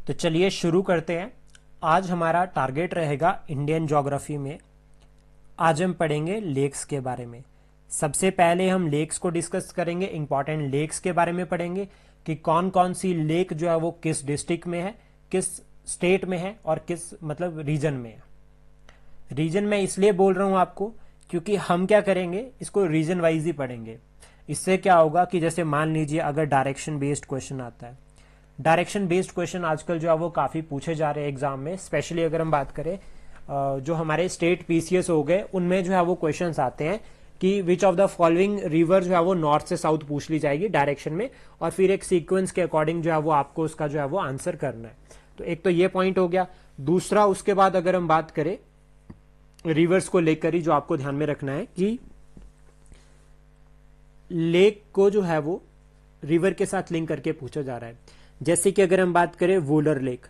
तो चलिए शुरू करते हैं। आज हमारा टारगेट रहेगा इंडियन ज्योग्राफी में। आज हम पढ़ेंगे लेक्स के बारे में। सबसे पहले हम लेक्स को डिस्कस करेंगे, इंपॉर्टेंट लेक्स के बारे में पढ़ेंगे कि कौन कौन सी लेक जो है वो किस डिस्ट्रिक्ट में है, किस स्टेट में है और किस मतलब रीजन में है। रीजन में इसलिए बोल रहा हूं आपको क्योंकि हम क्या करेंगे, इसको रीजन वाइज ही पढ़ेंगे। इससे क्या होगा कि जैसे मान लीजिए अगर डायरेक्शन बेस्ड क्वेश्चन आता है, डायरेक्शन बेस्ड क्वेश्चन आजकल जो है वो काफ़ी पूछे जा रहे हैं एग्जाम में। स्पेशली अगर हम बात करें जो हमारे स्टेट पीसीएस हो गए, उनमें जो है वो क्वेश्चंस आते हैं कि which of the following river जो है वो नॉर्थ से साउथ पूछ ली जाएगी डायरेक्शन में, और फिर एक सीक्वेंस के अकॉर्डिंग जो है वो आपको उसका जो है वो आंसर करना है। तो एक तो ये पॉइंट हो गया। दूसरा, उसके बाद अगर हम बात करें रिवर्स को लेकर ही, जो आपको ध्यान में रखना है कि लेक को जो है वो रिवर के साथ लिंक करके पूछा जा रहा है। जैसे कि अगर हम बात करें वुलर लेक,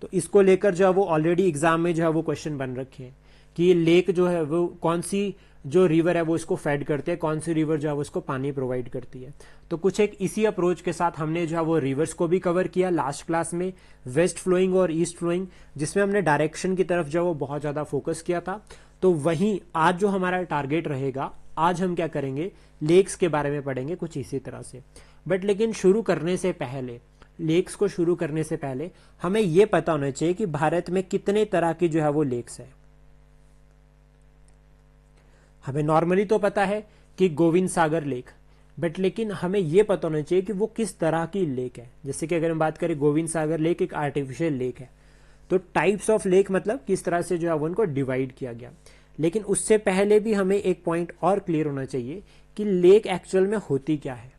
तो इसको लेकर जो है वो ऑलरेडी एग्जाम में जो है वो क्वेश्चन बन रखे हैं कि ये लेक जो है वो कौन सी जो रिवर है वो इसको फेड करते हैं, कौन सी रिवर जो है वो इसको पानी प्रोवाइड करती है। तो कुछ एक इसी अप्रोच के साथ हमने जो है वो रिवर्स को भी कवर किया लास्ट क्लास में, वेस्ट फ्लोइंग और ईस्ट फ्लोइंग, जिसमें हमने डायरेक्शन की तरफ जो है वो बहुत ज्यादा फोकस किया था। तो वहीं आज जो हमारा टारगेट रहेगा, आज हम क्या करेंगे, लेक्स के बारे में पढ़ेंगे कुछ इसी तरह से। बट लेकिन शुरू करने से पहले, लेक्स को शुरू करने से पहले हमें यह पता होना चाहिए कि भारत में कितने तरह की जो है वो लेक्स है। हमें नॉर्मली तो पता है कि गोविंद सागर लेक, बट लेकिन हमें यह पता होना चाहिए कि वो किस तरह की लेक है। जैसे कि अगर हम बात करें गोविंद सागर लेक एक आर्टिफिशियल लेक है, तो टाइप्स ऑफ लेक मतलब किस तरह से जो है वो उनको डिवाइड किया गया। लेकिन उससे पहले भी हमें एक पॉइंट और क्लियर होना चाहिए कि लेक एक्चुअल में होती क्या है।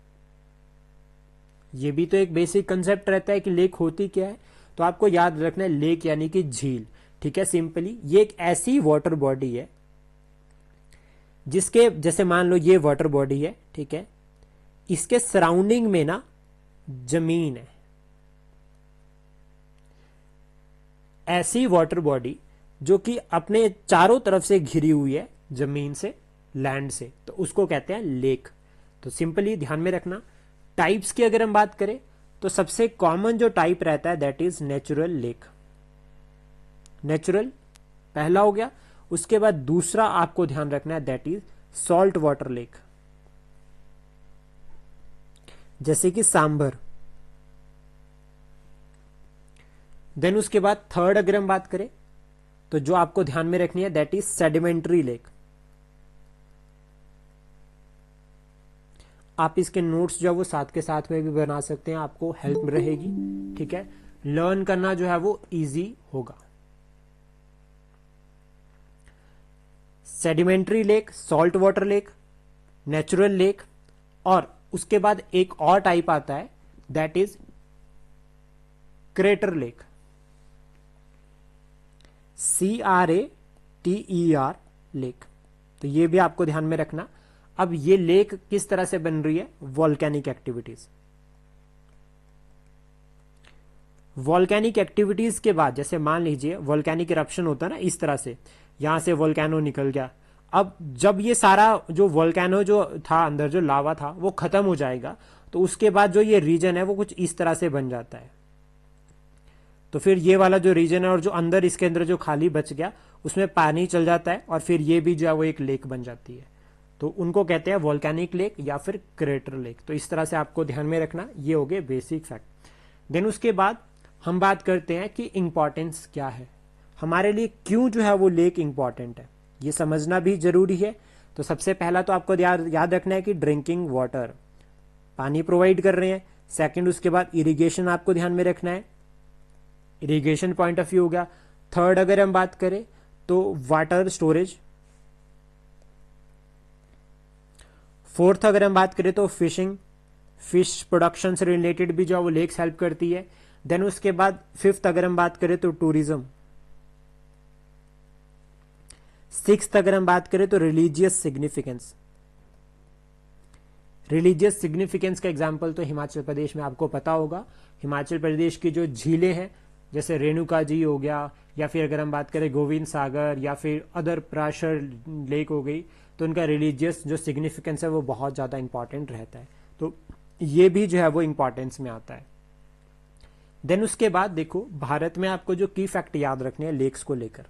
ये भी तो एक बेसिक कंसेप्ट रहता है कि लेक होती क्या है। तो आपको याद रखना है, लेक यानी कि झील, ठीक है। सिंपली ये एक ऐसी वाटर बॉडी है जिसके, जैसे मान लो ये वाटर बॉडी है, ठीक है, इसके सराउंडिंग में ना जमीन है। ऐसी वाटर बॉडी जो कि अपने चारों तरफ से घिरी हुई है जमीन से, लैंड से, तो उसको कहते हैं लेक। तो सिंपली ध्यान में रखना, टाइप्स की अगर हम बात करें तो सबसे कॉमन जो टाइप रहता है that is natural lake. Natural पहला हो गया। उसके बाद दूसरा आपको ध्यान रखना है that is salt water lake, जैसे कि सांबर। देन उसके बाद थर्ड अगर हम बात करें तो जो आपको ध्यान में रखनी है दैट इज सेडिमेंट्री लेक। आप इसके नोट्स जो है वो साथ के साथ में भी बना सकते हैं, आपको हेल्प रहेगी, ठीक है। लर्न करना जो है वो इजी होगा। Sedimentary lake, salt water lake, natural lake, और उसके बाद एक और टाइप आता है that is crater lake, CRATER lake. तो ये भी आपको ध्यान में रखना। अब ये लेक किस तरह से बन रही है, वॉल्केनिक एक्टिविटीज। वॉल्केनिक एक्टिविटीज के बाद जैसे मान लीजिए वॉल्केनिक इरप्शन होता है ना, इस तरह से यहां से वॉल्केनो निकल गया। अब जब ये सारा जो वॉल्केनो जो था अंदर, जो लावा था, वो खत्म हो जाएगा, तो उसके बाद जो ये रीजन है वो कुछ इस तरह से बन जाता है। तो फिर ये वाला जो रीजन है और जो अंदर इसके अंदर जो खाली बच गया उसमें पानी चल जाता है, और फिर ये भी जो है वो एक लेक बन जाती है। तो उनको कहते हैं वॉल्केनिक लेक या फिर क्रेटर लेक। तो इस तरह से आपको ध्यान में रखना, ये हो गए बेसिक फैक्ट। देन उसके बाद हम बात करते हैं कि इंपॉर्टेंस क्या है हमारे लिए, क्यों जो है वो लेक इंपॉर्टेंट है, ये समझना भी जरूरी है। तो सबसे पहला तो आपको याद रखना है कि ड्रिंकिंग वाटर, पानी प्रोवाइड कर रहे हैं। सेकंड, उसके बाद इरिगेशन आपको ध्यान में रखना है, इरिगेशन पॉइंट ऑफ व्यू हो गया। थर्ड अगर हम बात करें तो वाटर स्टोरेज। फोर्थ अगर हम बात करें तो फिशिंग, फिश प्रोडक्शन से रिलेटेड भी जो है वो लेक्स हेल्प करती है। देन उसके बाद फिफ्थ अगर हम बात करें तो टूरिज्म। सिक्स्थ अगर हम बात करें तो रिलीजियस सिग्निफिकेंस। रिलीजियस सिग्निफिकेंस का एग्जाम्पल तो हिमाचल प्रदेश में आपको पता होगा। हिमाचल प्रदेश की जो झीलें हैं, जैसे रेणुका जी हो गया, या फिर अगर हम बात करें गोविंद सागर या फिर अदर प्राशर लेक हो गई, तो उनका रिलीजियस जो सिग्निफिकेंस है वो बहुत ज़्यादा इंपॉर्टेंट रहता है। तो ये भी जो है वो इंपॉर्टेंस में आता है। देन उसके बाद देखो भारत में आपको जो की फैक्ट याद रखने हैं लेक्स को लेकर,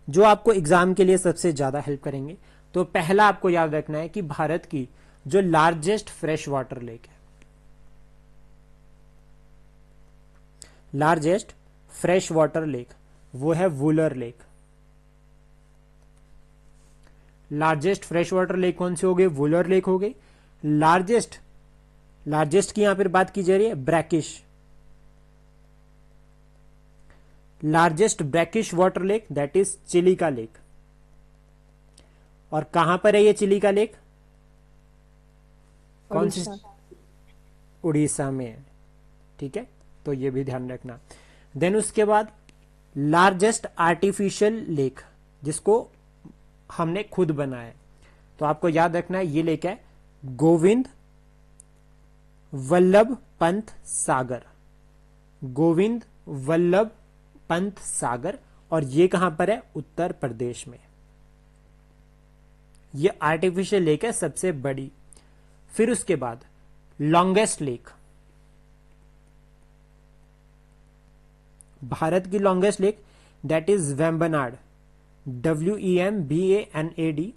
जो आपको एग्जाम के लिए सबसे ज्यादा हेल्प करेंगे। तो पहला आपको याद रखना है कि भारत की जो लार्जेस्ट फ्रेश वाटर लेक है, लार्जेस्ट फ्रेश वाटर लेक, वो है Wular lake. Largest fresh water lake कौन सी हो गई? वुलर लेक हो गई। लार्जेस्ट, लार्जेस्ट की यहां पर बात की जा रही है brackish, largest brackish water lake that is Chilika lake. और कहां पर है ये चिलिका लेक? कौन सी? उड़ीसा में है, ठीक है, तो ये भी ध्यान रखना। देन उसके बाद लार्जेस्ट आर्टिफिशियल लेक, जिसको हमने खुद बनाया है, तो आपको याद रखना है ये लेक है गोविंद वल्लभ पंत सागर, गोविंद वल्लभ पंत सागर। और ये कहां पर है? उत्तर प्रदेश में। ये आर्टिफिशियल लेक है सबसे बड़ी। फिर उसके बाद लॉन्गेस्ट लेक, भारत की longest lake that is Vembanad, WEMBANAD।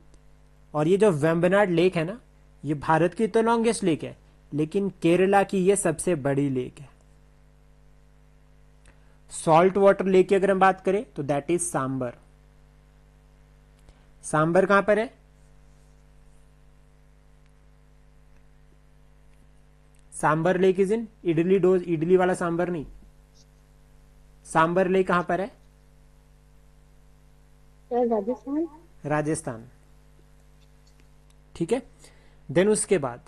और ये जो वेम्बनाड लेक है ना, ये भारत की तो लॉन्गेस्ट लेक है, लेकिन केरला की ये सबसे बड़ी लेक है। सॉल्ट वाटर लेक की अगर हम बात करें तो दैट इज सांबर। सांबर कहां पर है? Sambhar lake is in idli dosa, idli वाला सांबर नहीं, सांबर लेक कहां पर है? राजस्थान। राजस्थान, ठीक है। देन उसके बाद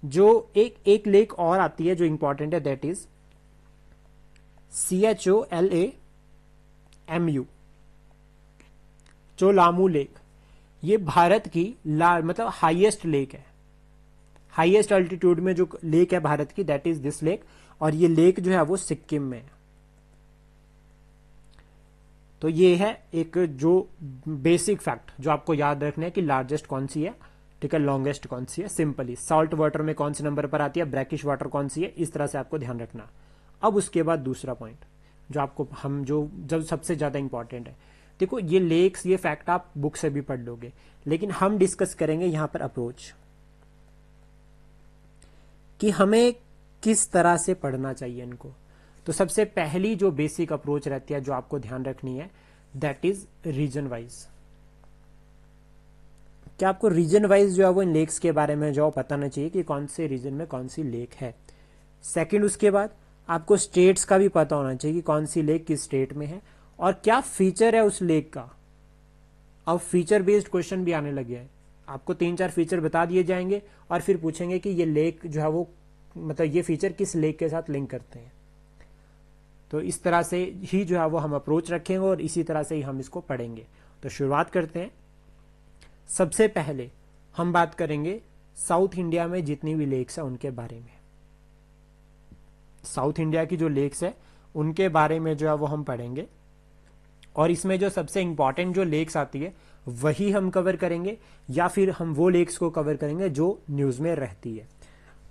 जो एक लेक और आती है जो इंपॉर्टेंट है that is CHOLAMU, Cholamu lake. ये भारत की मतलब हाईएस्ट लेक है, हाईएस्ट अल्टीट्यूड में जो लेक है भारत की दैट इज दिस लेक। और ये लेक जो है वो सिक्किम में है। तो ये है एक जो बेसिक फैक्ट जो आपको याद रखना है कि लार्जेस्ट कौन सी है, ठीक है, लॉन्गेस्ट कौन सी है। सिंपली सॉल्ट वाटर में कौन से नंबर पर आती है, ब्रैकिश वाटर कौन सी है, इस तरह से आपको ध्यान रखना। अब उसके बाद दूसरा पॉइंट जो आपको हम जो सबसे ज्यादा इंपॉर्टेंट है, देखो ये लेक्स ये फैक्ट आप बुक से भी पढ़ लोगे, लेकिन हम डिस्कस करेंगे यहां पर अप्रोच कि हमें किस तरह से पढ़ना चाहिए इनको। तो सबसे पहली जो बेसिक अप्रोच रहती है जो आपको ध्यान रखनी है दैट इज रीजन वाइज। क्या आपको रीजन वाइज जो है वो इन लेक्स के बारे में जो पता होना चाहिए कि कौन से रीजन में कौन सी लेक है। सेकंड, उसके बाद आपको स्टेट्स का भी पता होना चाहिए कि कौन सी लेक किस स्टेट में है और क्या फीचर है उस लेक का। अब फीचर बेस्ड क्वेश्चन भी आने लगे हैं, आपको 3-4 फीचर बता दिए जाएंगे और फिर पूछेंगे कि ये लेक जो है वो मतलब ये फीचर किस लेक के साथ लिंक करते हैं। तो इस तरह से ही जो है वो हम अप्रोच रखेंगे और इसी तरह से ही हम इसको पढ़ेंगे। तो शुरुआत करते हैं। सबसे पहले हम बात करेंगे साउथ इंडिया में जितनी भी लेक्स है उनके बारे में। साउथ इंडिया की जो लेक्स है उनके बारे में जो है वो हम पढ़ेंगे और इसमें जो सबसे इंपॉर्टेंट जो लेक्स आती है वही हम कवर करेंगे या फिर हम वो लेक्स को कवर करेंगे जो न्यूज में रहती है।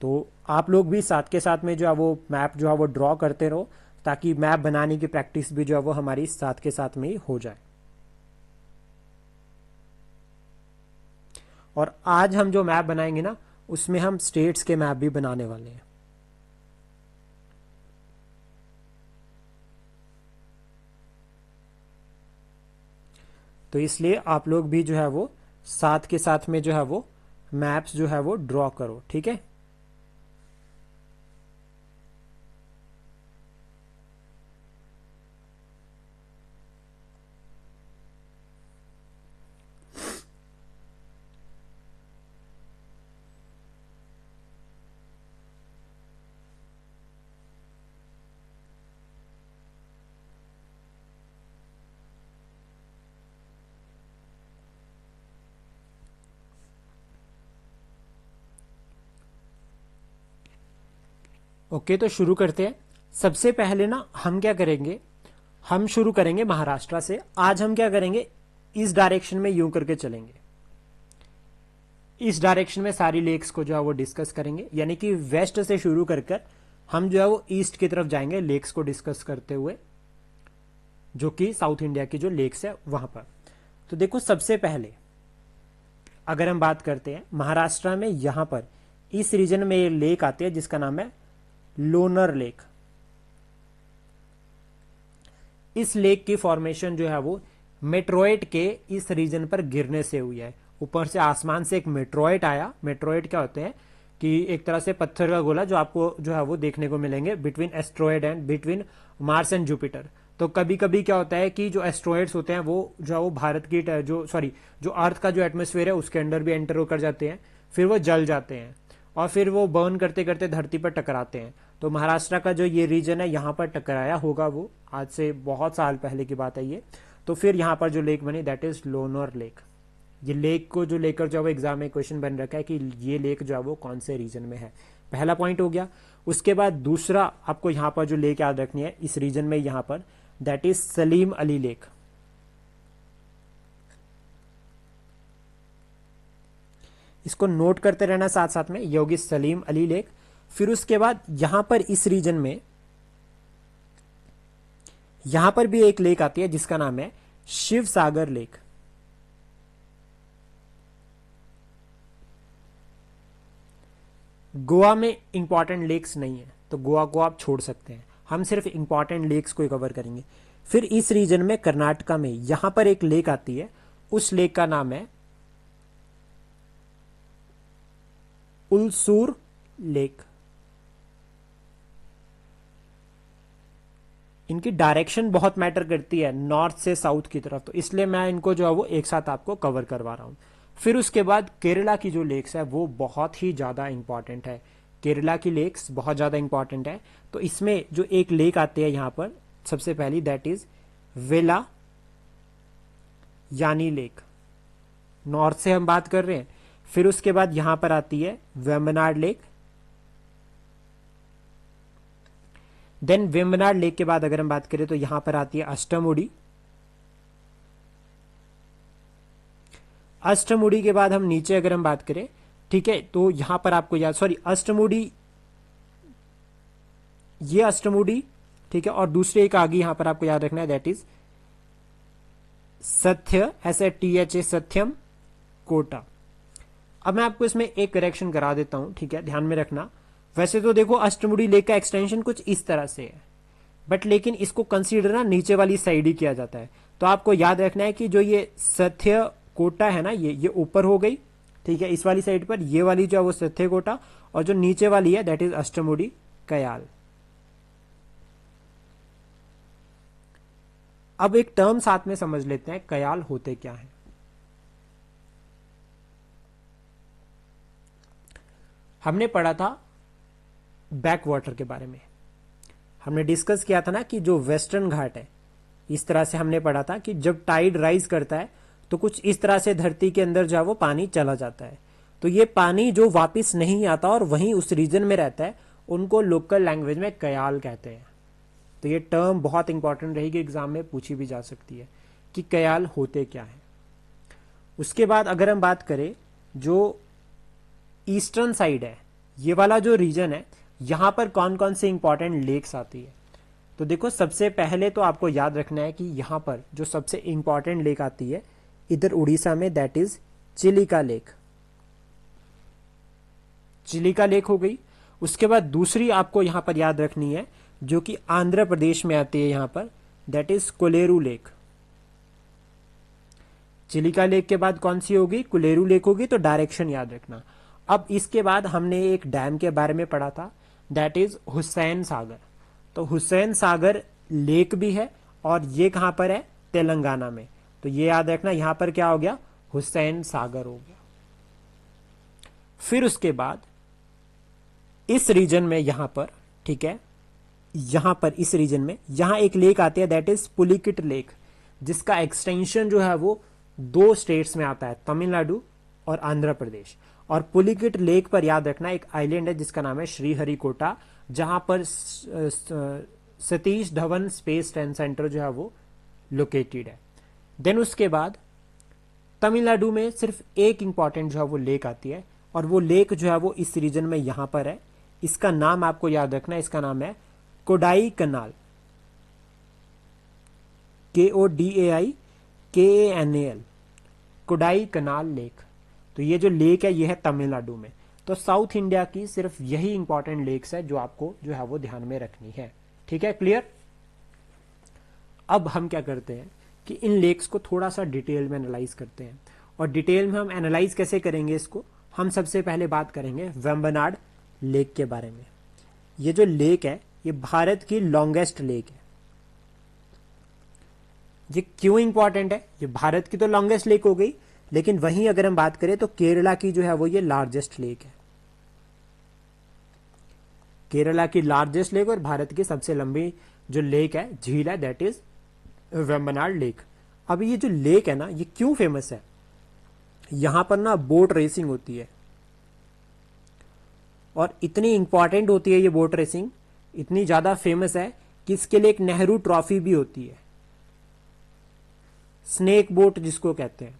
तो आप लोग भी साथ के साथ में जो है वो मैप जो है वो ड्रॉ करते रहो ताकि मैप बनाने की प्रैक्टिस भी जो है वो हमारी साथ के साथ में ही हो जाए। और आज हम जो मैप बनाएंगे ना उसमें हम स्टेट्स के मैप भी बनाने वाले हैं। तो इसलिए आप लोग भी जो है वो साथ के साथ में जो है वो मैप्स जो है वो ड्रॉ करो, ठीक है। ओके, तो शुरू करते हैं। सबसे पहले ना हम क्या करेंगे, हम शुरू करेंगे महाराष्ट्र से। आज हम क्या करेंगे, इस डायरेक्शन में यूं करके चलेंगे। इस डायरेक्शन में सारी लेक्स को जो है वो डिस्कस करेंगे, यानी कि वेस्ट से शुरू कर कर हम जो है वो ईस्ट की तरफ जाएंगे लेक्स को डिस्कस करते हुए, जो कि साउथ इंडिया की जो लेक्स है वहां पर। तो देखो सबसे पहले अगर हम बात करते हैं महाराष्ट्र में, यहां पर इस रीजन में ये लेक आती है जिसका नाम है लोनर लेक। इस लेक की फॉर्मेशन जो है वो मेट्रोइड के इस रीजन पर गिरने से हुई है। ऊपर से आसमान से एक मेट्रोइड आया। मेट्रोइड क्या होते हैं कि एक तरह से पत्थर का गोला जो आपको जो है वो देखने को मिलेंगे between asteroid and between Mars and Jupiter. तो कभी कभी क्या होता है कि जो एस्ट्रॉयड्स होते हैं वो जो है वो भारत की जो अर्थ का जो एटमोस्फेयर है उसके अंदर भी एंटर होकर जाते हैं, फिर वो जल जाते हैं और फिर वो बर्न करते करते धरती पर टकराते हैं। तो महाराष्ट्र का जो ये रीजन है यहाँ पर टकराया होगा, वो आज से बहुत साल पहले की बात है ये। तो फिर यहाँ पर जो लेक बनी दैट इज लोनर लेक। ये लेक को जो लेकर जो है वो एग्जाम में क्वेश्चन बन रखा है कि ये लेक जो है वो कौन से रीजन में है। पहला पॉइंट हो गया। उसके बाद दूसरा आपको यहाँ पर जो लेक याद रखनी है इस रीजन में, यहाँ पर that is Salim Ali lake. इसको नोट करते रहना साथ साथ में, ये होगी सलीम अली लेक। फिर उसके बाद यहां पर इस रीजन में यहां पर भी एक लेक आती है जिसका नाम है शिव सागर लेक। गोवा में इंपॉर्टेंट लेक्स नहीं है तो गोवा को आप छोड़ सकते हैं, हम सिर्फ इंपॉर्टेंट लेक्स को ही कवर करेंगे। फिर इस रीजन में कर्नाटका में यहां पर एक लेक आती है, उस लेक का नाम है उलसूर लेक। इनकी डायरेक्शन बहुत मैटर करती है नॉर्थ से साउथ की तरफ, तो इसलिए मैं इनको जो है वो एक साथ आपको कवर करवा रहा हूं। फिर उसके बाद केरला की जो लेक्स है वो बहुत ही ज्यादा इंपॉर्टेंट है। केरला की लेक्स बहुत ज्यादा इंपॉर्टेंट है। तो इसमें जो एक लेक आती है यहां पर सबसे पहली दैट इज वेला यानी लेक, नॉर्थ से हम बात कर रहे हैं। फिर उसके बाद यहां पर आती है Vembanad lake. Then Vembanad lake के बाद अगर हम बात करें तो यहां पर आती है अष्टमुडी। अष्टमुडी के बाद हम नीचे अगर हम बात करें, ठीक है, तो यहां पर आपको याद अष्टमुडी, ये अष्टमुडी, ठीक है, और दूसरे एक आगे यहां पर आपको याद रखना है दैट इज सत्य, SATHA सत्यम कोटा। अब मैं आपको इसमें एक करेक्शन करा देता हूं, ठीक है, ध्यान में रखना। वैसे तो देखो अष्टमुडी लेक का एक्सटेंशन कुछ इस तरह से है, बट लेकिन इसको कंसीडर ना नीचे वाली साइड ही किया जाता है। तो आपको याद रखना है कि जो ये सत्य कोटा है ना, ये ऊपर हो गई, ठीक है, इस वाली साइड पर, ये वाली जो है वो सत्य कोटा, और जो नीचे वाली है दैट इज अष्टमुडी कयाल। अब एक टर्म साथ में समझ लेते हैं, कयाल होते क्या है। हमने पढ़ा था बैक वाटर के बारे में, हमने डिस्कस किया था ना कि जो वेस्टर्न घाट है, इस तरह से हमने पढ़ा था कि जब टाइड राइज करता है तो कुछ इस तरह से धरती के अंदर जो वो पानी चला जाता है। तो ये पानी जो वापस नहीं आता और वहीं उस रीजन में रहता है, उनको लोकल लैंग्वेज में कयाल कहते हैं। तो ये टर्म बहुत इंपॉर्टेंट रहेगी, एग्जाम में पूछी भी जा सकती है कि कयाल होते क्या है। उसके बाद अगर हम बात करें जो ईस्टर्न साइड है, ये वाला जो रीजन है, यहां पर कौन कौन से इंपॉर्टेंट लेक्स आती है। तो देखो सबसे पहले तो आपको याद रखना है कि यहां पर जो सबसे इंपॉर्टेंट लेक आती है इधर उड़ीसा में that is Chilika lake. Chilika lake हो गई। उसके बाद दूसरी आपको यहां पर याद रखनी है जो कि आंध्र प्रदेश में आती है यहां पर, that is Kolleru lake. Chilika lake के बाद कौन सी होगी, कोलेरू लेक होगी। तो डायरेक्शन याद रखना। अब इसके बाद हमने एक डैम के बारे में पढ़ा था दैट इज हुसैन सागर। तो हुसैन सागर लेक भी है और ये कहां पर है, तेलंगाना में। तो ये याद रखना, यहां पर क्या हो गया, हुसैन सागर हो गया। फिर उसके बाद इस रीजन में यहां पर, ठीक है, यहां पर इस रीजन में यहां एक लेक आती है दैट इज पुलिकिट लेक, जिसका एक्सटेंशन जो है वो 2 स्टेट्स में आता है, तमिलनाडु और आंध्र प्रदेश। और पुलिकिट लेक पर याद रखना एक आइलैंड है जिसका नाम है श्रीहरिकोटा, जहां पर सतीश धवन स्पेस सेंटर जो है वो लोकेटेड है। देन उसके बाद तमिलनाडु में सिर्फ एक इंपॉर्टेंट जो है वो लेक आती है, और वो लेक जो है वो इस रीजन में यहां पर है। इसका नाम आपको याद रखना है, इसका नाम है कोडाई कनाल, KODAIKANAL, कोडाई कनाल लेक। तो ये जो लेक है ये है तमिलनाडु में। तो साउथ इंडिया की सिर्फ यही इंपॉर्टेंट लेक्स है जो आपको जो है वो ध्यान में रखनी है। ठीक है, क्लियर। अब हम क्या करते हैं कि इन लेक्स को थोड़ा सा डिटेल में एनालाइज करते हैं। और डिटेल में हम एनालाइज कैसे करेंगे इसको, हम सबसे पहले बात करेंगे वेम्बनाड लेक के बारे में। ये जो लेक है ये भारत की लॉन्गेस्ट लेक है। ये क्यों इंपॉर्टेंट है, ये भारत की तो लॉन्गेस्ट लेक हो गई, लेकिन वहीं अगर हम बात करें तो केरला की जो है वो ये लार्जेस्ट लेक है। केरला की लार्जेस्ट लेक और भारत की सबसे लंबी जो लेक है, झील है, दैट इज वेम्बनाड लेक। अब ये जो लेक है ना ये क्यों फेमस है, यहां पर ना बोट रेसिंग होती है, और इतनी इंपॉर्टेंट होती है ये बोट रेसिंग, इतनी ज्यादा फेमस है कि इसके लिए एक नेहरू ट्रॉफी भी होती है, स्नेक बोट जिसको कहते हैं।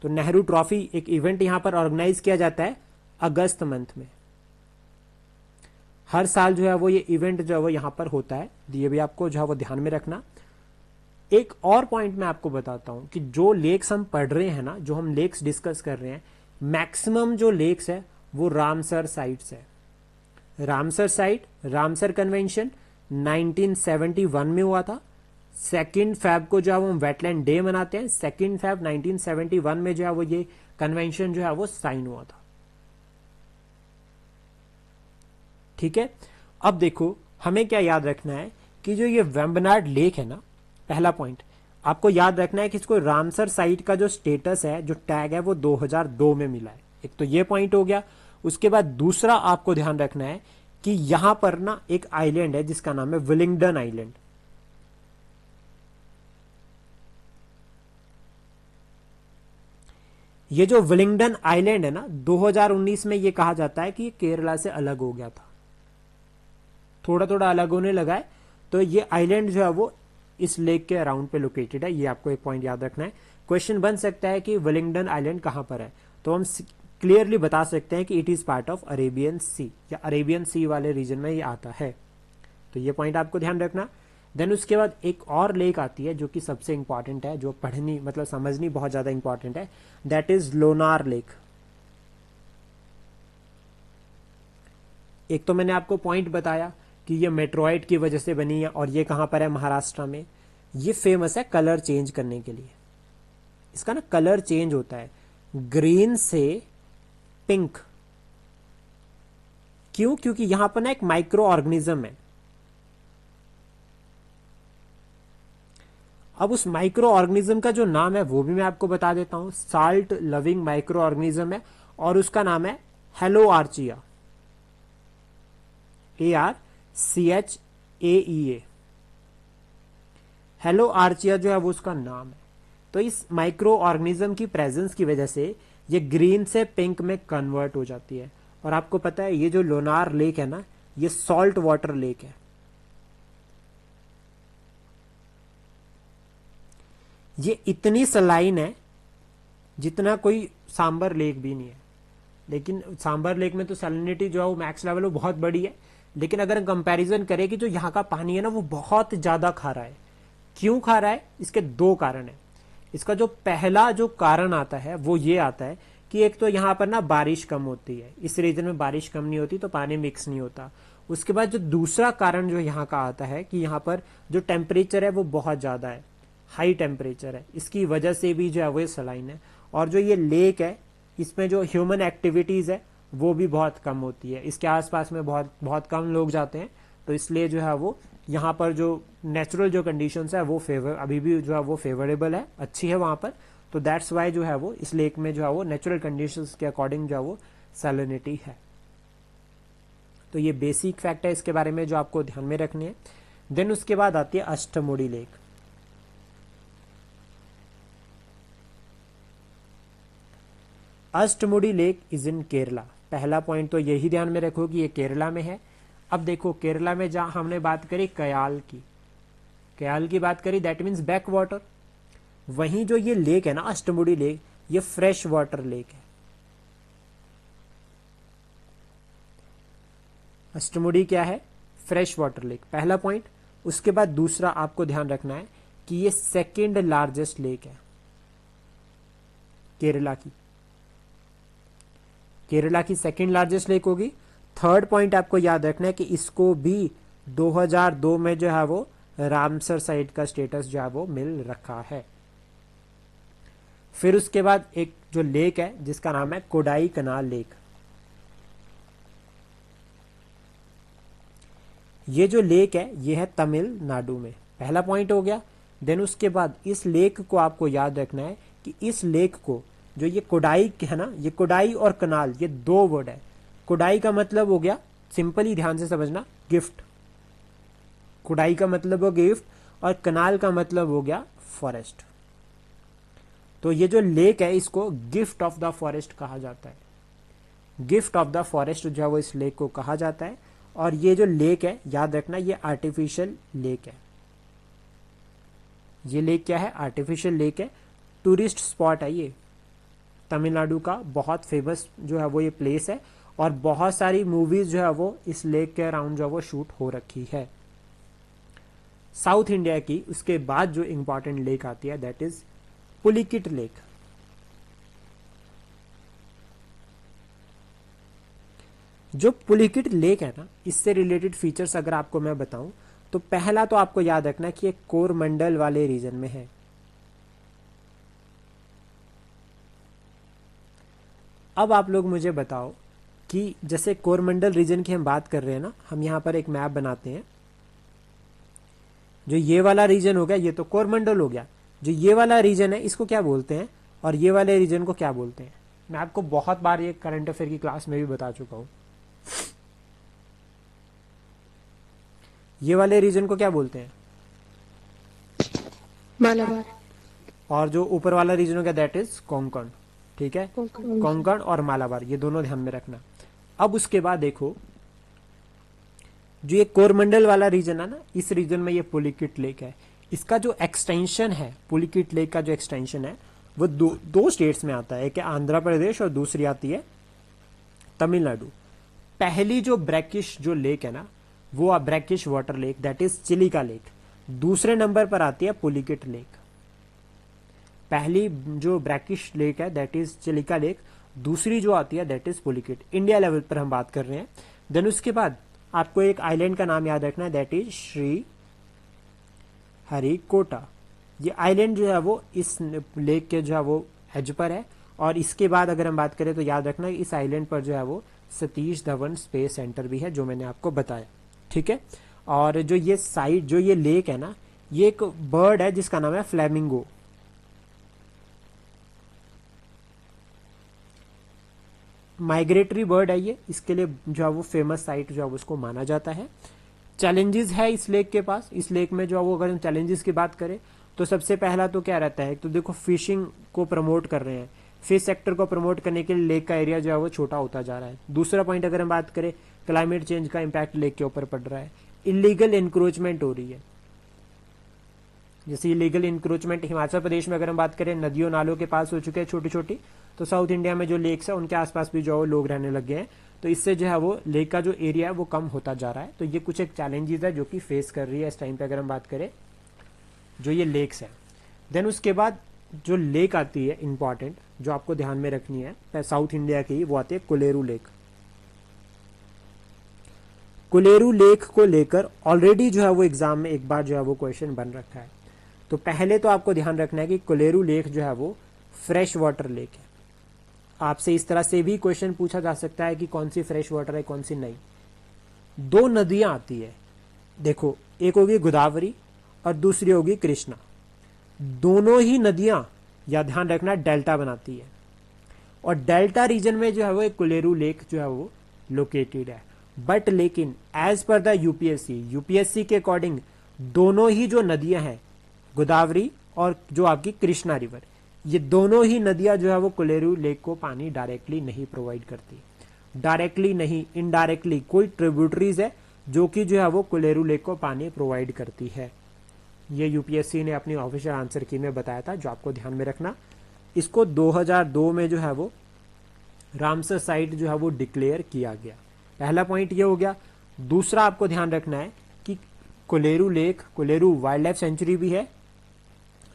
तो नेहरू ट्रॉफी एक इवेंट यहां पर ऑर्गेनाइज किया जाता है अगस्त मंथ में। हर साल जो है वो ये इवेंट जो है वो यहां पर होता है, ये भी आपको जो है वो ध्यान में रखना। एक और पॉइंट मैं आपको बताता हूं कि जो लेक्स हम पढ़ रहे हैं ना, जो हम लेक्स डिस्कस कर रहे हैं, मैक्सिमम जो लेक्स है वो रामसर साइट्स है। रामसर साइट, रामसर कन्वेंशन 1971 में हुआ था। 2 फैब को जो है वो हम वेटलैंड डे मनाते हैं। 2 फैब 1971 में जो है वो ये कन्वेंशन जो है वो साइन हुआ था। ठीक है, अब देखो हमें क्या याद रखना है कि जो ये वेम्बनाड लेक है ना, पहला पॉइंट आपको याद रखना है कि इसको रामसर साइट का जो स्टेटस है, जो टैग है, वो 2002 में मिला है। एक तो ये पॉइंट हो गया। उसके बाद दूसरा आपको ध्यान रखना है कि यहां पर ना एक आइलैंड है जिसका नाम है विलिंगडन आइलैंड। ये जो विलिंगडन आइलैंड है ना, 2019 में ये कहा जाता है कि ये केरला से अलग हो गया था, थोड़ा थोड़ा अलग होने लगा है। तो ये आइलैंड जो है वो इस लेक के अराउंड पे लोकेटेड है। ये आपको एक पॉइंट याद रखना है। क्वेश्चन बन सकता है कि विलिंगडन आइलैंड कहां पर है, तो हम क्लियरली बता सकते हैं कि it is part of Arabian sea, या अरेबियन सी वाले रीजन में ये आता है। तो ये पॉइंट आपको ध्यान रखना। देन उसके बाद एक और लेक आती है जो कि सबसे इंपॉर्टेंट है, जो पढ़नी मतलब समझनी बहुत ज्यादा इंपॉर्टेंट है, दैट इज लोनार लेक। एक तो मैंने आपको पॉइंट बताया कि ये मेट्रोइड की वजह से बनी है, और ये कहां पर है, महाराष्ट्र में। ये फेमस है कलर चेंज करने के लिए। इसका ना कलर चेंज होता है ग्रीन से पिंक। क्यों? क्योंकि यहां पर ना एक माइक्रो ऑर्गेनिज्म है। अब उस माइक्रो ऑर्गेनिज्म का जो नाम है वो भी मैं आपको बता देता हूं। साल्ट लविंग माइक्रो ऑर्गेनिज्म है, और उसका नाम है hello Archaea, ARCHAEA। Hello Archaea जो है वो उसका नाम है। तो इस माइक्रो ऑर्गेनिज्म की प्रेजेंस की वजह से ये ग्रीन से पिंक में कन्वर्ट हो जाती है। और आपको पता है ये जो लोनार लेक है ना, ये सॉल्ट वाटर लेक है। ये इतनी सलाइन है जितना कोई सांबर लेक भी नहीं है। लेकिन सांबर लेक में तो सैलिनिटी जो है वो मैक्स लेवल वो बहुत बड़ी है, लेकिन अगर कंपैरिजन करें कि जो यहाँ का पानी है ना वो बहुत ज्यादा खारा है। क्यों खारा है? इसके 2 कारण है। इसका जो पहला जो कारण आता है वो ये आता है कि एक तो यहाँ पर ना बारिश कम होती है, इस रीजन में बारिश कम नहीं होती तो पानी मिक्स नहीं होता। उसके बाद जो दूसरा कारण जो यहाँ का आता है कि यहाँ पर जो टेम्परेचर है वो बहुत ज्यादा है, हाई टेम्परेचर है, इसकी वजह से भी जो है वो सलाइन है। और जो ये लेक है इसमें जो ह्यूमन एक्टिविटीज है वो भी बहुत कम होती है। इसके आसपास में बहुत बहुत कम लोग जाते हैं, तो इसलिए जो है वो यहाँ पर जो नेचुरल जो कंडीशंस है वो अभी भी जो है वो फेवरेबल है, अच्छी है वहां पर। तो दैट्स वाई जो है वो इस लेक में जो है वो नेचुरल कंडीशंस के अकॉर्डिंग जो है वो सैलिनिटी है। तो ये बेसिक फैक्ट है इसके बारे में जो आपको ध्यान में रखने हैं। देन उसके बाद आती है Ashtamudi lake. Ashtamudi lake is इन केरला। पहला पॉइंट तो यही ध्यान में रखो कि ये केरला में है। अब देखो केरला में जहां हमने बात करी कयाल की बात करी, दैट मीन्स बैक वाटर। वहीं जो ये लेक है ना अष्टमुड़ी लेक, ये फ्रेश वाटर लेक है। अष्टमुडी क्या है? फ्रेश वाटर लेक, पहला पॉइंट। उसके बाद दूसरा आपको ध्यान रखना है कि ये सेकेंड लार्जेस्ट लेक है केरला की। केरला की सेकेंड लार्जेस्ट लेक होगी। थर्ड पॉइंट आपको याद रखना है कि इसको भी 2002 में जो है वो रामसर साइट का स्टेटस जो है वो मिल रखा है। फिर उसके बाद एक जो लेक है जिसका नाम है कोडाई कनाल लेक। ये जो लेक है ये है तमिलनाडु में, पहला पॉइंट हो गया। देन उसके बाद इस लेक को आपको याद रखना है कि इस लेक को जो ये कोडाई है ना, ये कोडाई और कनाल ये दो वर्ड है। कोडाई का मतलब हो गया, सिंपली ध्यान से समझना, गिफ्ट। कोडाई का मतलब हो गिफ्ट और कनाल का मतलब हो गया फॉरेस्ट। तो ये जो लेक है इसको गिफ्ट ऑफ द फॉरेस्ट कहा जाता है। गिफ्ट ऑफ द फॉरेस्ट जो है वो इस लेक को कहा जाता है। और ये जो लेक है याद रखना ये आर्टिफिशियल लेक है। ये लेक क्या है? आर्टिफिशियल लेक है। टूरिस्ट स्पॉट है ये, तमिलनाडु का बहुत फेमस जो है वो ये प्लेस है। और बहुत सारी मूवीज जो है वो इस लेक के अराउंड जो है वो शूट हो रखी है। साउथ इंडिया की उसके बाद जो इंपॉर्टेंट लेक आती है दैट इज पुलिकिट लेक। जो पुलिकिट लेक है ना, इससे रिलेटेड फीचर्स अगर आपको मैं बताऊं तो पहला तो आपको याद रखना कि ये कोरमंडल वाले रीजन में है। अब आप लोग मुझे बताओ कि जैसे कोरमंडल रीजन की हम बात कर रहे हैं ना, हम यहां पर एक मैप बनाते हैं। जो ये वाला रीजन हो गया ये तो कोरमंडल हो गया। जो ये वाला रीजन है इसको क्या बोलते हैं और ये वाले रीजन को क्या बोलते हैं? मैं आपको बहुत बार ये करंट अफेयर की क्लास में भी बता चुका हूं। ये वाले रीजन को क्या बोलते हैं? मालाबार। और जो ऊपर वाला रीजन हो गया दैट इज कोंकण। ठीक है, कोंकण और मालाबार ये दोनों ध्यान में रखना। अब उसके बाद देखो जो ये कोरमंडल वाला रीजन है ना, इस रीजन में ये पुलिकिट लेक है। इसका जो एक्सटेंशन है, पुलिकिट लेक का जो एक्सटेंशन है वो दो स्टेट्स में आता है। एक है आंध्र प्रदेश और दूसरी आती है तमिलनाडु। पहली जो ब्रैकिश जो लेक है ना वो brackish water lake that is Chilika lake. दूसरे नंबर पर आती है पुलिकिट लेक। पहली जो ब्रैकिश लेक है दैट इज चिलिका लेक, दूसरी जो आती है दैट इज पुलिकिट। इंडिया लेवल पर हम बात कर रहे हैं। देन उसके बाद आपको एक आइलैंड का नाम याद रखना है दैट इज श्री हरिकोटा। ये आइलैंड जो है वो इस लेक के जो है वो एज पर है। और इसके बाद अगर हम बात करें तो याद रखना इस आइलैंड पर जो है वो सतीश धवन स्पेस सेंटर भी है जो मैंने आपको बताया। ठीक है, और जो ये साइड जो ये लेक है ना, ये एक बर्ड है जिसका नाम है फ्लैमिंगो। माइग्रेटरी बर्ड है ये, इसके लिए जो है वो फेमस साइट जो है उसको माना जाता है। चैलेंजेस है इस लेक के पास। इस लेक में जो है वो अगर हम चैलेंजेस की बात करें तो सबसे पहला तो क्या रहता है, तो देखो फिशिंग को प्रमोट कर रहे हैं। फिश सेक्टर को प्रमोट करने के लिए लेक का एरिया जो है वो छोटा होता जा रहा है। दूसरा पॉइंट अगर हम बात करें, क्लाइमेट चेंज का इम्पैक्ट लेक के ऊपर पड़ रहा है। इलीगल इंक्रोचमेंट हो रही है। जैसे इलीगल इंक्रोचमेंट हिमाचल प्रदेश में अगर हम बात करें नदियों नालों के पास हो चुके हैं छोटी छोटी, तो साउथ इंडिया में जो लेक्स है उनके आसपास भी जो है लोग रहने लग गए हैं। तो इससे जो है वो लेक का जो एरिया है वो कम होता जा रहा है। तो ये कुछ एक चैलेंजेस है जो कि फेस कर रही है इस टाइम पे अगर हम बात करें जो ये लेक्स है। देन उसके बाद जो लेक आती है इंपॉर्टेंट जो आपको ध्यान में रखनी है साउथ इंडिया की, वो आती है कोलेरू लेक। कोलेरू लेक को लेकर ऑलरेडी जो है वो एग्जाम में एक बार जो है वो क्वेश्चन बन रखा है। तो पहले तो आपको ध्यान रखना है कि कोलेरू लेक जो है वो फ्रेश वाटर लेक है। आपसे इस तरह से भी क्वेश्चन पूछा जा सकता है कि कौन सी फ्रेश वाटर है कौन सी नहीं। दो नदियां आती है, देखो एक होगी गोदावरी और दूसरी होगी कृष्णा। दोनों ही नदियां या ध्यान रखना डेल्टा बनाती है और डेल्टा रीजन में जो है वो एक कोलेरू लेक जो है वो लोकेटेड है। बट लेकिन एज पर द यूपीएससी के अकॉर्डिंग दोनों ही जो नदियां हैं गोदावरी और जो आपकी कृष्णा रिवर, ये दोनों ही नदियां जो है वो कोलेरू लेक को पानी डायरेक्टली नहीं प्रोवाइड करती। डायरेक्टली नहीं, इनडायरेक्टली कोई ट्रिब्यूटरीज है जो कि जो है वो कोलेरू लेक को पानी प्रोवाइड करती है। ये यूपीएससी ने अपनी ऑफिशियल आंसर की में बताया था जो आपको ध्यान में रखना। इसको 2002 में जो है वो रामसर साइट जो है वो डिक्लेयर किया गया। पहला पॉइंट ये हो गया। दूसरा आपको ध्यान रखना है कि Kolleru lake, Kolleru wild life sanctuary भी है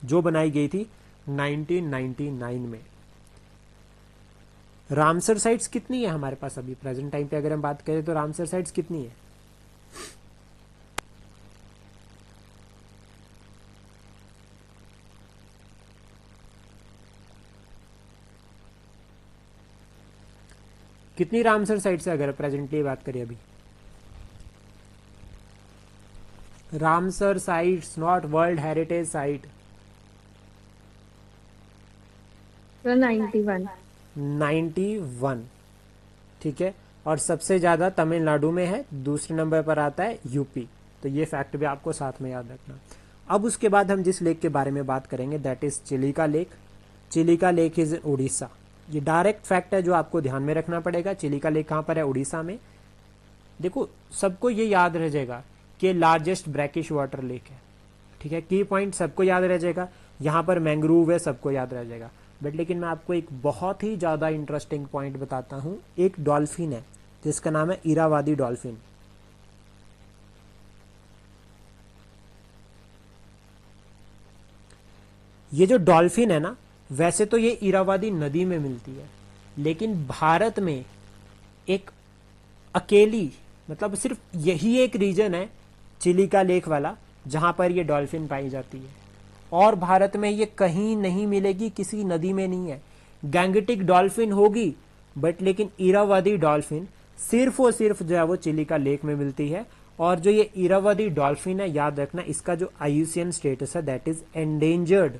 जो बनाई गई थी 1999 में। रामसर साइट्स कितनी है हमारे पास अभी प्रेजेंट टाइम पे अगर हम बात करें तो रामसर साइट्स कितनी है? कितनी रामसर साइट्स है अगर प्रेजेंटली बात करें अभी? Ramsar sites, not world heritage site. 91। 91, ठीक है। और सबसे ज़्यादा तमिलनाडु में है, दूसरे नंबर पर आता है यूपी। तो ये फैक्ट भी आपको साथ में याद रखना। अब उसके बाद हम जिस लेक के बारे में बात करेंगे that is Chilika lake. Chilika lake is Orissa. ये डायरेक्ट फैक्ट है जो आपको ध्यान में रखना पड़ेगा। चिलिका लेक कहाँ पर है? उड़ीसा में। देखो सबको ये याद रह जाएगा कि लार्जेस्ट ब्रैकिश वाटर लेक है, ठीक है। की पॉइंट सबको याद रह जाएगा। यहाँ पर मैंग्रोव है, सबको याद रह जाएगा। बट लेकिन मैं आपको एक बहुत ही ज़्यादा इंटरेस्टिंग पॉइंट बताता हूँ। एक डॉल्फिन है जिसका नाम है इरावादी डॉल्फिन। ये जो डॉल्फिन है ना, वैसे तो ये इरावादी नदी में मिलती है, लेकिन भारत में एक अकेली, मतलब सिर्फ यही एक रीजन है चिलिका लेक वाला जहां पर ये डॉल्फिन पाई जाती है। और भारत में ये कहीं नहीं मिलेगी, किसी नदी में नहीं है। गैंगटिक डॉल्फिन होगी बट लेकिन इरावदी डॉल्फिन सिर्फ और सिर्फ जो है वो चिलिका लेक में मिलती है। और जो ये इरावदी डॉल्फिन है, याद रखना इसका जो आईयूसीएन स्टेटस है दैट इज एंडेंजर्ड।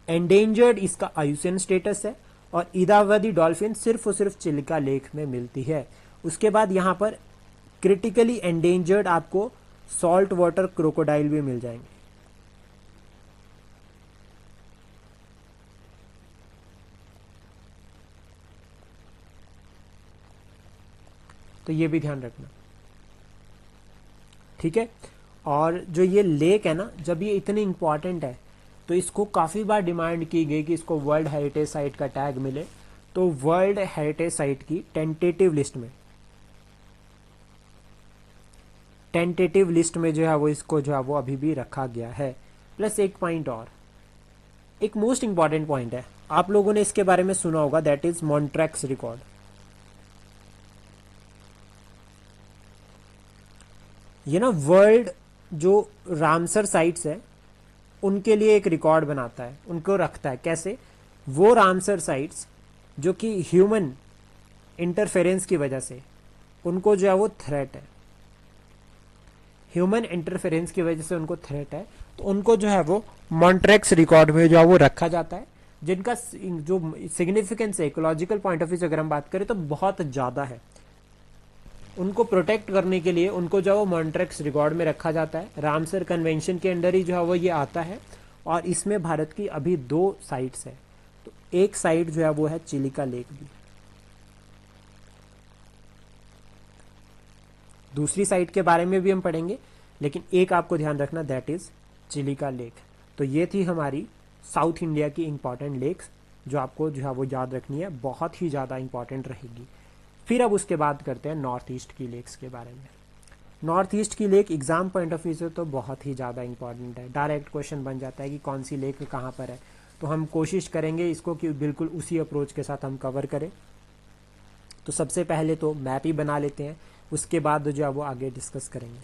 एंडेंजर्ड इसका आईयूसीएन स्टेटस है। और इरावदी डॉल्फिन सिर्फ और सिर्फ चिलिका लेक में मिलती है। उसके बाद यहां पर क्रिटिकली एंडेंजर्ड आपको सॉल्ट वाटर क्रोकोडाइल भी मिल जाएंगे। तो ये भी ध्यान रखना, ठीक है। और जो ये लेक है ना, जब ये इतनी इंपॉर्टेंट है तो इसको काफ़ी बार डिमांड की गई कि इसको वर्ल्ड हेरिटेज साइट का टैग मिले। तो वर्ल्ड हेरिटेज साइट की टेंटेटिव लिस्ट में जो है वो इसको जो है वो अभी भी रखा गया है। प्लस एक पॉइंट और, एक मोस्ट इंपॉर्टेंट पॉइंट है, आप लोगों ने इसके बारे में सुना होगा दैट इज मॉन्ट्रैक्स रिकॉर्ड। ये ना वर्ल्ड जो रामसर साइट्स है उनके लिए एक रिकॉर्ड बनाता है, उनको रखता है। कैसे? वो रामसर साइट्स जो कि ह्यूमन इंटरफेरेंस की वजह से उनको जो है वो थ्रेट है, ह्यूमन इंटरफेरेंस की वजह से उनको थ्रेट है, तो उनको जो है वो मॉन्ट्रैक्स रिकॉर्ड में जो है वो रखा जाता है, जिनका जो सिग्निफिकेंस है इकोलॉजिकल पॉइंट ऑफ व्यू से अगर हम बात करें तो बहुत ज़्यादा है। उनको प्रोटेक्ट करने के लिए उनको जो है वो मॉन्ट्रैक्स रिकॉर्ड में रखा जाता है। रामसर कन्वेंशन के अंडर ही जो है वो ये आता है। और इसमें भारत की अभी 2 साइट्स है। तो एक साइट जो है वो है चिलिका लेक भी, दूसरी साइट के बारे में भी हम पढ़ेंगे, लेकिन एक आपको ध्यान रखना दैट इज चिलिका लेक। तो ये थी हमारी साउथ इंडिया की इंपॉर्टेंट लेक्स जो आपको जो है वो याद रखनी है, बहुत ही ज़्यादा इंपॉर्टेंट रहेगी। फिर अब उसके बाद करते हैं नॉर्थ ईस्ट की लेक्स के बारे में। नॉर्थ ईस्ट की lake exam point of view से तो बहुत ही ज़्यादा इंपॉर्टेंट है। डायरेक्ट क्वेश्चन बन जाता है कि कौन सी लेक कहाँ पर है। तो हम कोशिश करेंगे इसको कि बिल्कुल उसी अप्रोच के साथ हम कवर करें। तो सबसे पहले तो मैप ही बना लेते हैं, उसके बाद जो है वो आगे डिस्कस करेंगे।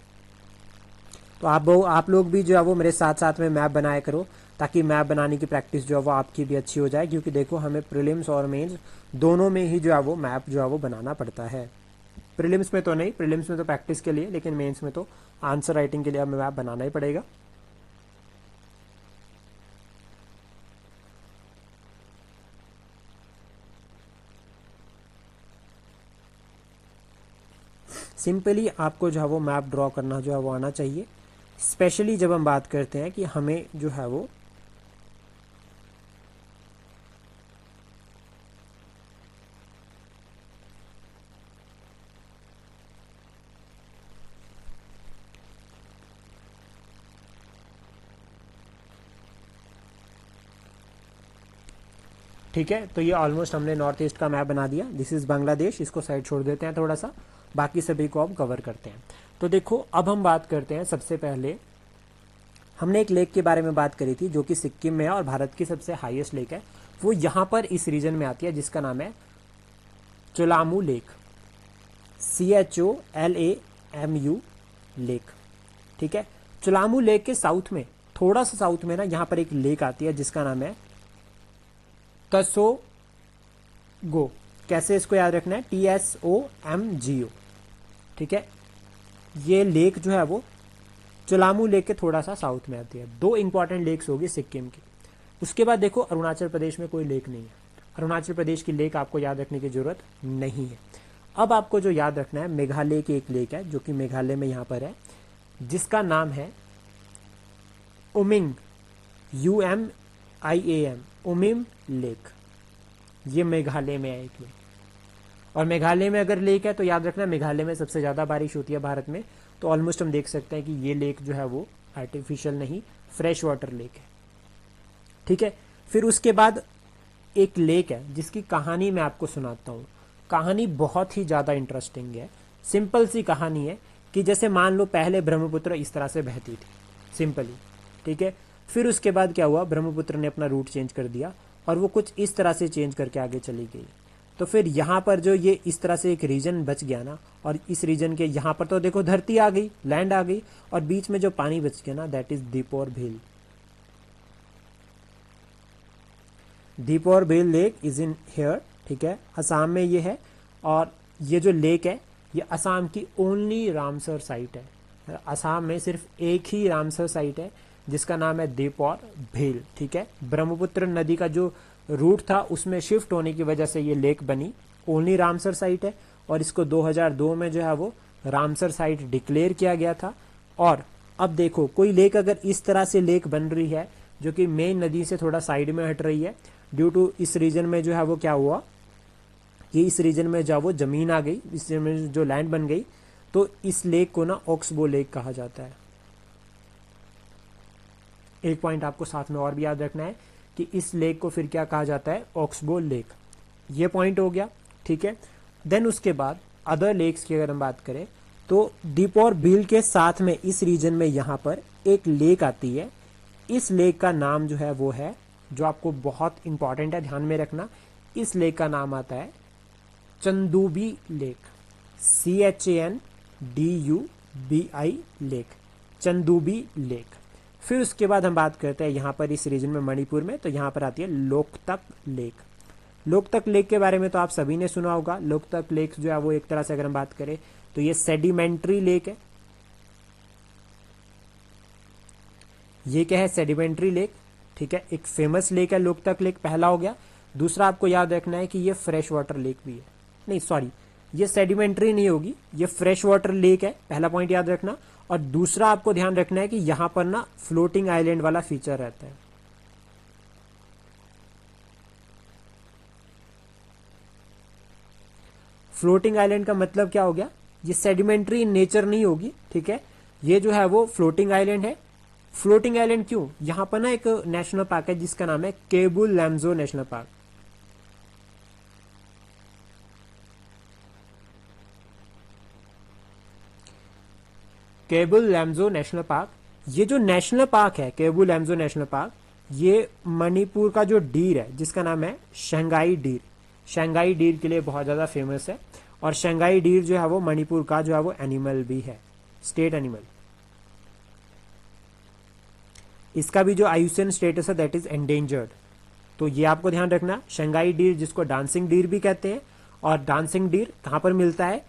तो आप लोग भी जो है वो मेरे साथ साथ में मैप बनाया करो, ताकि मैप बनाने की प्रैक्टिस जो है वो आपकी भी अच्छी हो जाए। क्योंकि देखो हमें प्रीलिम्स और मेंस दोनों में ही जो है वो मैप जो है वो बनाना पड़ता है। प्रीलिम्स में तो नहीं, प्रीलिम्स में तो प्रैक्टिस के लिए, लेकिन मेंस में तो आंसर राइटिंग के लिए हमें मैप बनाना ही पड़ेगा। सिंपली आपको जो है वो मैप ड्रॉ करना जो है वो आना चाहिए, स्पेशली जब हम बात करते हैं कि हमें जो है वो ठीक है, तो ये ऑलमोस्ट हमने नॉर्थ ईस्ट का मैप बना दिया। दिस इज बांग्लादेश, इसको साइड छोड़ देते हैं थोड़ा सा, बाकी सभी को अब कवर करते हैं। तो देखो अब हम बात करते हैं, सबसे पहले हमने एक लेक के बारे में बात करी थी जो कि सिक्किम में है और भारत की सबसे हाईएस्ट लेक है। वो यहाँ पर इस रीजन में आती है जिसका नाम है चोलामू लेक, CHOLAMU लेक। ठीक है, चोलामू लेक के साउथ में, थोड़ा सा साउथ में ना, यहाँ पर एक लेक आती है जिसका नाम है कसोगो। कैसे इसको याद रखना है, TSOMGO। ठीक है, ये लेक जो है वो चोलामू लेक के थोड़ा सा साउथ में आती है। दो इंपॉर्टेंट लेक्स होगी सिक्किम की। उसके बाद देखो अरुणाचल प्रदेश में कोई लेक नहीं है, अरुणाचल प्रदेश की लेक आपको याद रखने की जरूरत नहीं है। अब आपको जो याद रखना है, मेघालय की एक लेक है जो कि मेघालय में यहाँ पर है, जिसका नाम है उमिंग, UMIAM, उमिम लेक। ये मेघालय में है एक लेक। और मेघालय में अगर लेक है तो याद रखना मेघालय में सबसे ज़्यादा बारिश होती है भारत में, तो ऑलमोस्ट हम देख सकते हैं कि ये लेक जो है वो आर्टिफिशियल नहीं, फ्रेश वाटर लेक है। ठीक है, फिर उसके बाद एक लेक है जिसकी कहानी मैं आपको सुनाता हूँ। कहानी बहुत ही ज़्यादा इंटरेस्टिंग है। सिंपल सी कहानी है कि जैसे मान लो पहले ब्रह्मपुत्र इस तरह से बहती थी, सिंपली। ठीक है, फिर उसके बाद क्या हुआ, ब्रह्मपुत्र ने अपना रूट चेंज कर दिया और वो कुछ इस तरह से चेंज करके आगे चली गई। तो फिर यहाँ पर जो ये इस तरह से एक रीजन बच गया ना, और इस रीजन के यहाँ पर तो देखो धरती आ गई, लैंड आ गई, और बीच में जो पानी बच गया ना, दैट इज दीपोर भेल। दीपोर भेल लेक इज इन हेयर। ठीक है, असम में ये है, और ये जो लेक है ये असम की ओनली रामसर साइट है। असम में सिर्फ एक ही रामसर साइट है जिसका नाम है दीपोर भेल। ठीक है, ब्रह्मपुत्र नदी का जो रूट था उसमें शिफ्ट होने की वजह से ये लेक बनी, ओनली रामसर साइट है, और इसको 2002 में जो है वो रामसर साइट डिक्लेयर किया गया था। और अब देखो कोई लेक अगर इस तरह से लेक बन रही है जो कि मेन नदी से थोड़ा साइड में हट रही है, ड्यू टू इस रीजन में जो है वो क्या हुआ कि इस रीजन में जो वो जमीन आ गई, इस रीजन में जो लैंड बन गई, तो इस लेक को ना ऑक्सबो लेक कहा जाता है। एक पॉइंट आपको साथ में और भी याद रखना है कि इस लेक को फिर क्या कहा जाता है, ऑक्सबो लेक। ये पॉइंट हो गया। ठीक है, देन उसके बाद अदर लेक्स की अगर हम बात करें तो दीपोर भेल के साथ में इस रीजन में यहाँ पर एक लेक आती है। इस लेक का नाम जो है वो है, जो आपको बहुत इंपॉर्टेंट है, ध्यान में रखना, इस लेक का नाम आता है Chandubi lake, CHANDUBI lake, Chandubi lake. फिर उसके बाद हम बात करते हैं यहाँ पर इस रीजन में मणिपुर में, तो यहाँ पर आती है लोकतक लेक। लोकतक लेक के बारे में तो आप सभी ने सुना होगा। लोकतक लेक जो है वो एक तरह से अगर हम बात करें तो ये सेडिमेंट्री लेक है। ये क्या है, सेडिमेंट्री लेक। ठीक है, एक फेमस लेक है लोकतक लेक, पहला हो गया। दूसरा आपको याद रखना है कि ये फ्रेश वाटर लेक भी है, नहीं सॉरी, ये सेडिमेंट्री नहीं होगी, ये फ्रेश वाटर लेक है, पहला पॉइंट याद रखना। और दूसरा आपको ध्यान रखना है कि यहां पर ना फ्लोटिंग आइलैंड वाला फीचर रहता है। फ्लोटिंग आइलैंड का मतलब क्या हो गया, ये सेडिमेंट्री इन नेचर नहीं होगी। ठीक है, ये जो है वो फ्लोटिंग आइलैंड है। फ्लोटिंग आइलैंड क्यों, यहां पर ना एक नेशनल पार्क है जिसका नाम है Keibul Lamjao national park. Keibul Lamjao national park, ये जो नेशनल पार्क है केबुल लैम्जो नेशनल पार्क, ये मणिपुर का जो डीर है जिसका नाम है शंघाई डीर, शंघाई डीर के लिए बहुत ज़्यादा फेमस है। और शंघाई डीर जो है वो मणिपुर का जो है वो एनिमल भी है, स्टेट एनिमल। इसका भी जो आयुसियन स्टेटस है दैट इज एंडेंजर्ड। तो ये आपको ध्यान रखना, शंघाई डीर जिसको डांसिंग डीर भी कहते हैं, और डांसिंग डीर कहाँ पर मिलता है,